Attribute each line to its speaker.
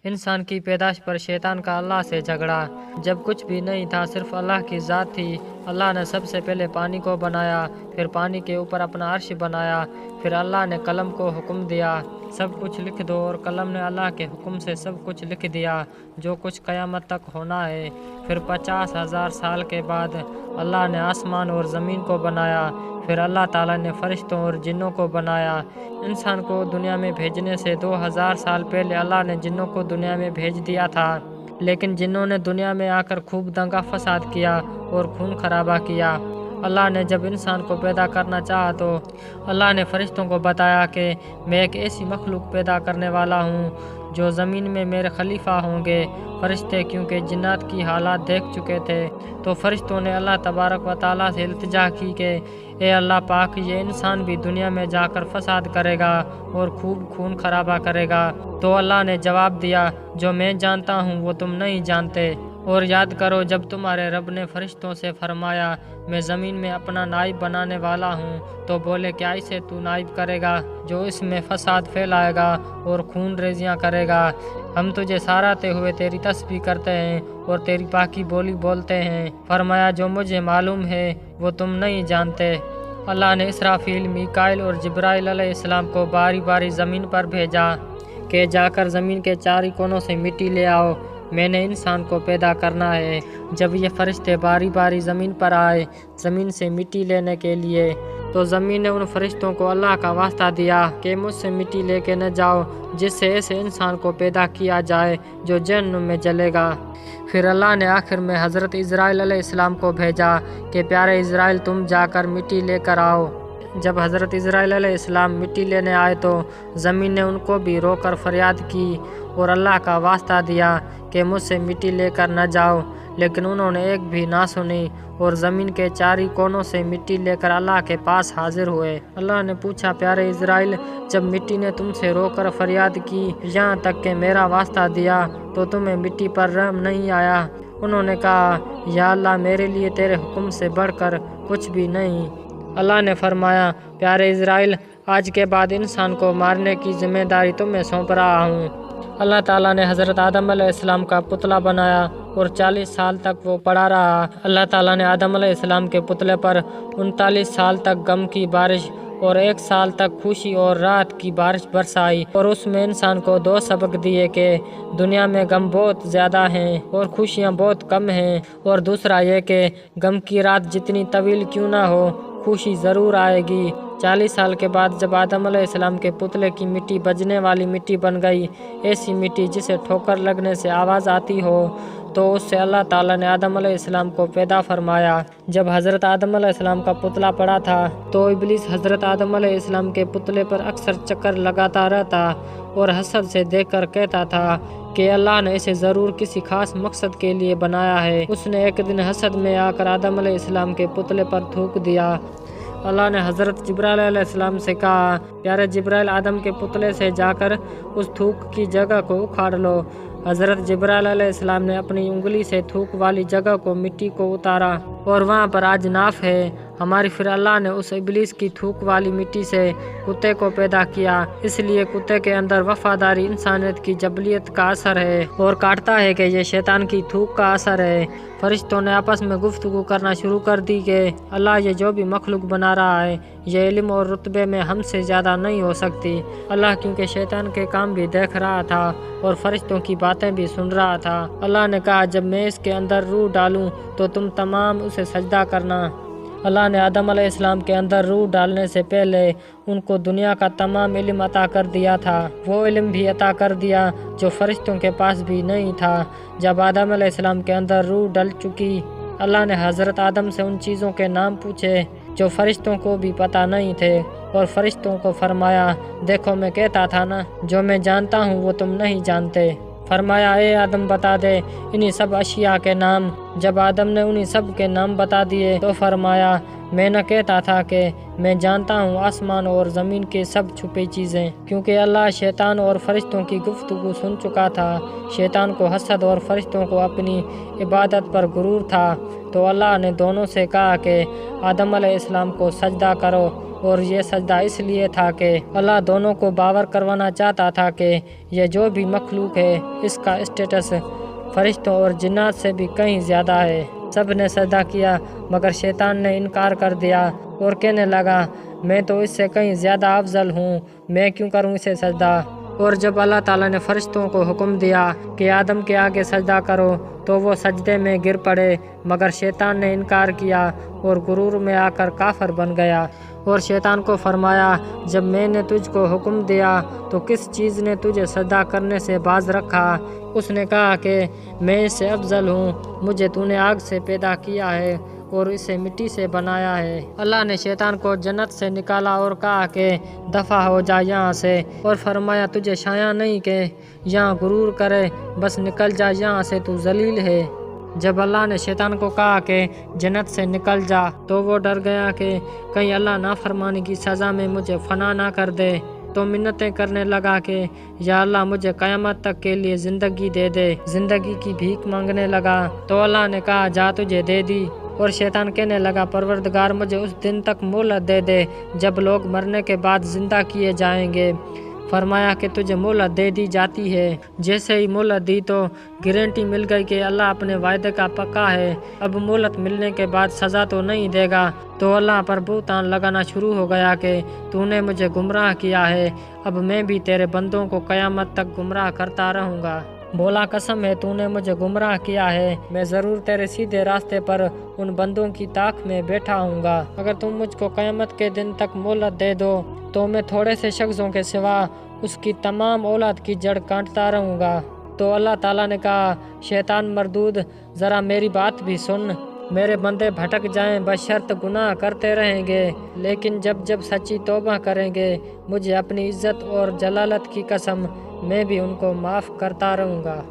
Speaker 1: انسان کی پیدائش پر شیطان کا اللہ سے جھگڑا۔ جب کچھ بھی نہیں تھا، صرف اللہ کی ذات تھی، اللہ نے سب سے پہلے پانی کو بنایا، پھر پانی کے اوپر اپنا عرش بنایا، پھر اللہ نے قلم کو حکم دیا سب کچھ لکھ دو، اور قلم نے اللہ کے حکم سے سب کچھ لکھ دیا جو کچھ قیامت تک ہونا ہے۔ پھر 50,000 سال کے بعد اللہ نے آسمان اور زمین کو بنایا، پھر اللہ تعالیٰ نے فرشتوں اور جنوں کو بنایا۔ انسان کو دنیا میں بھیجنے سے 2000 سال پہلے اللہ نے جنوں کو دنیا میں بھیج دیا تھا، لیکن جنوں نے دنیا میں آ کر خوب دنگا فساد کیا اور خون خرابہ کیا۔ اللہ نے جب انسان کو پیدا کرنا چاہا تو اللہ نے فرشتوں کو بتایا کہ میں ایک ایسی مخلوق پیدا کرنے والا ہوں جو زمین میں میرے خلیفہ ہوں گے۔ فرشتے کیونکہ جنات کی حالات دیکھ چکے تھے تو فرشتوں نے اللہ تبارک و تعالیٰ سے التجا کی کہ اے اللہ پاک، یہ انسان بھی دنیا میں جا کر فساد کرے گا اور خوب خون خرابہ کرے گا۔ تو اللہ نے جواب دیا، جو میں جانتا ہوں وہ تم نہیں جانتے۔ اور یاد کرو جب تمہارے رب نے فرشتوں سے فرمایا میں زمین میں اپنا نائب بنانے والا ہوں، تو بولے کیا اسے تو نائب کرے گا جو اس میں فساد پھیلائے گا اور خون ریزیاں کرے گا؟ ہم تجھے سراہتے ہوئے تیری تسبیح کرتے ہیں اور تیری پاکی بولی بولتے ہیں۔ فرمایا جو مجھے معلوم ہے وہ تم نہیں جانتے۔ اللہ نے اسرافیل، میکائیل اور جبرائیل علیہ السلام کو باری باری زمین پر بھیجا کہ جا کر زمین کے چاری کونوں سے مٹی لے آؤ، میں نے انسان کو پیدا کرنا ہے۔ جب یہ فرشتے باری باری زمین پر آئے زمین سے مٹی لینے کے لیے، تو زمین نے ان فرشتوں کو اللہ کا واسطہ دیا کہ مجھ سے مٹی لے کے نہ جاؤ جس سے ایسے انسان کو پیدا کیا جائے جو جہنم میں جلے گا۔ پھر اللہ نے آخر میں حضرت اسرائیل علیہ السلام کو بھیجا کہ پیارے اسرائیل تم جا کر مٹی لے کر آؤ۔ جب حضرت اسرائیل علیہ السلام مٹی لینے آئے تو زمین نے ان کو بھی رو کر فریاد کی اور اللہ کا واسطہ دیا کہ مجھ سے مٹی لے کر نہ جاؤ، لیکن انہوں نے ایک بھی نہ سنی اور زمین کے چاری کونوں سے مٹی لے کر اللہ کے پاس حاضر ہوئے۔ اللہ نے پوچھا پیارے اسرائیل، جب مٹی نے تم سے رو کر فریاد کی یہاں تک کہ میرا واسطہ دیا تو تمہیں مٹی پر رحم نہیں آیا؟ انہوں نے کہا یا اللہ میرے لیے تیرے حکم سے بڑھ کر کچھ بھی نہیں۔ اللہ نے فرمایا پیارے اسرائیل، آج کے بعد انسان کو مارنے کی ذمہ داری تمہیں سونپ رہا ہوں۔ اللہ تعالیٰ نے حضرت آدم علیہ السلام کا پتلا بنایا اور 40 سال تک وہ پڑا رہا۔ اللہ تعالیٰ نے آدم علیہ السلام کے پتلے پر 39 سال تک غم کی بارش اور 1 سال تک خوشی اور راحت کی بارش برسائی، اور اس میں انسان کو 2 سبق دیے کہ دنیا میں غم بہت زیادہ ہیں اور خوشیاں بہت کم ہیں، اور دوسرا یہ کہ غم کی رات جتنی طویل کیوں نہ ہو خوشی ضرور آئے گی۔ 40 سال کے بعد جب آدم علیہ السلام کے پتلے کی مٹی بجنے والی مٹی بن گئی، ایسی مٹی جسے ٹھوکر لگنے سے آواز آتی ہو، تو اس سے اللہ تعالیٰ نے آدم علیہ السلام کو پیدا فرمایا۔ جب حضرت آدم علیہ السلام کا پتلا پڑا تھا تو ابلیس حضرت آدم علیہ السلام کے پتلے پر اکثر چکر لگاتا رہتا اور حسد سے دیکھ کر کہتا تھا کہ اللہ نے اسے ضرور کسی خاص مقصد کے لیے بنایا ہے۔ اس نے ایک دن حسد میں آ کر آدم علیہ السلام کے پتلے پر تھوک دیا۔ اللہ نے حضرت جبرائیل علیہ السلام سے کہا پیارے جبرائیل، آدم کے پتلے سے جا کر اس تھوک کی جگہ کو اکھاڑ لو۔ حضرت جبرائیل علیہ السلام نے اپنی انگلی سے تھوک والی جگہ کو مٹی کو اتارا اور وہاں پر آج ناف ہے ہماری۔ پھر اللہ نے اس ابلیس کی تھوک والی مٹی سے کتے کو پیدا کیا، اس لیے کتے کے اندر وفاداری انسانیت کی جبلیت کا اثر ہے اور کاٹتا ہے کہ یہ شیطان کی تھوک کا اثر ہے۔ فرشتوں نے آپس میں گفتگو کرنا شروع کر دی کہ اللہ یہ جو بھی مخلوق بنا رہا ہے یہ علم اور رتبے میں ہم سے زیادہ نہیں ہو سکتی۔ اللہ کیونکہ شیطان کے کام بھی دیکھ رہا تھا اور فرشتوں کی باتیں بھی سن رہا تھا۔ اللہ نے کہا جب میں اس کے اندر روح ڈالوں تو تم تمام اسے سجدہ کرنا۔ اللہ نے آدم علیہ السلام کے اندر روح ڈالنے سے پہلے ان کو دنیا کا تمام علم عطا کر دیا تھا، وہ علم بھی عطا کر دیا جو فرشتوں کے پاس بھی نہیں تھا۔ جب آدم علیہ السلام کے اندر روح ڈل چکی، اللہ نے حضرت آدم سے ان چیزوں کے نام پوچھے جو فرشتوں کو بھی پتہ نہیں تھے، اور فرشتوں کو فرمایا دیکھو میں کہتا تھا نا جو میں جانتا ہوں وہ تم نہیں جانتے۔ فرمایا اے آدم بتا دے انہی سب اشیاء کے نام۔ جب آدم نے انہی سب کے نام بتا دیے تو فرمایا میں نہ کہتا تھا کہ میں جانتا ہوں آسمان اور زمین کی سب چھپی چیزیں، کیونکہ اللہ شیطان اور فرشتوں کی گفتگو سن چکا تھا۔ شیطان کو حسد اور فرشتوں کو اپنی عبادت پر غرور تھا، تو اللہ نے دونوں سے کہا کہ آدم علیہ السلام کو سجدہ کرو، اور یہ سجدہ اس لیے تھا کہ اللہ دونوں کو باور کروانا چاہتا تھا کہ یہ جو بھی مخلوق ہے اس کا اسٹیٹس فرشتوں اور جنات سے بھی کہیں زیادہ ہے۔ سب نے سجدہ کیا مگر شیطان نے انکار کر دیا اور کہنے لگا میں تو اس سے کہیں زیادہ افضل ہوں، میں کیوں کروں اسے سجدہ۔ اور جب اللہ تعالیٰ نے فرشتوں کو حکم دیا کہ آدم کے آگے سجدہ کرو تو وہ سجدے میں گر پڑے، مگر شیطان نے انکار کیا اور غرور میں آ کر کافر بن گیا۔ اور شیطان کو فرمایا جب میں نے تجھ کو حکم دیا تو کس چیز نے تجھے سجدہ کرنے سے باز رکھا؟ اس نے کہا کہ میں اس سے افضل ہوں، مجھے تو نے آگ سے پیدا کیا ہے اور اسے مٹی سے بنایا ہے۔ اللہ نے شیطان کو جنت سے نکالا اور کہا کہ دفع ہو جا یہاں سے، اور فرمایا تجھے شایع نہیں کہ یہاں غرور کرے، بس نکل جا یہاں سے، تو ذلیل ہے۔ جب اللہ نے شیطان کو کہا کہ جنت سے نکل جا تو وہ ڈر گیا کہ کہیں اللہ نافرمانی کی سزا میں مجھے فنا نہ کر دے، تو منتیں کرنے لگا کہ یا اللہ مجھے قیامت تک کے لیے زندگی دے دے، زندگی کی بھیک مانگنے لگا۔ تو اللہ نے کہا جا تجھے دے دی۔ اور شیطان کہنے لگا پروردگار مجھے اس دن تک مہلت دے دے جب لوگ مرنے کے بعد زندہ کیے جائیں گے۔ فرمایا کہ تجھے مہلت دے دی جاتی ہے۔ جیسے ہی مہلت دی تو گارنٹی مل گئی کہ اللہ اپنے وعدے کا پکا ہے، اب مہلت ملنے کے بعد سزا تو نہیں دے گا۔ تو اللہ پر بہتان لگانا شروع ہو گیا کہ تو نے مجھے گمراہ کیا ہے، اب میں بھی تیرے بندوں کو قیامت تک گمراہ کرتا رہوں گا۔ بولا قسم ہے تو نے مجھے گمراہ کیا ہے، میں ضرور تیرے سیدھے راستے پر ان بندوں کی طاق میں بیٹھا ہوں گا۔ اگر تم مجھ کو قیامت کے دن تک مہلت دے دو تو میں تھوڑے سے شخصوں کے سوا اس کی تمام اولاد کی جڑ کاٹتا رہوں گا۔ تو اللہ تعالیٰ نے کہا شیطان مردود ذرا میری بات بھی سن، میرے بندے بھٹک جائیں بشرط گناہ کرتے رہیں گے، لیکن جب جب سچی توبہ کریں گے مجھے اپنی عزت اور جلالت کی قسم میں بھی ان کو معاف کرتا رہوں گا۔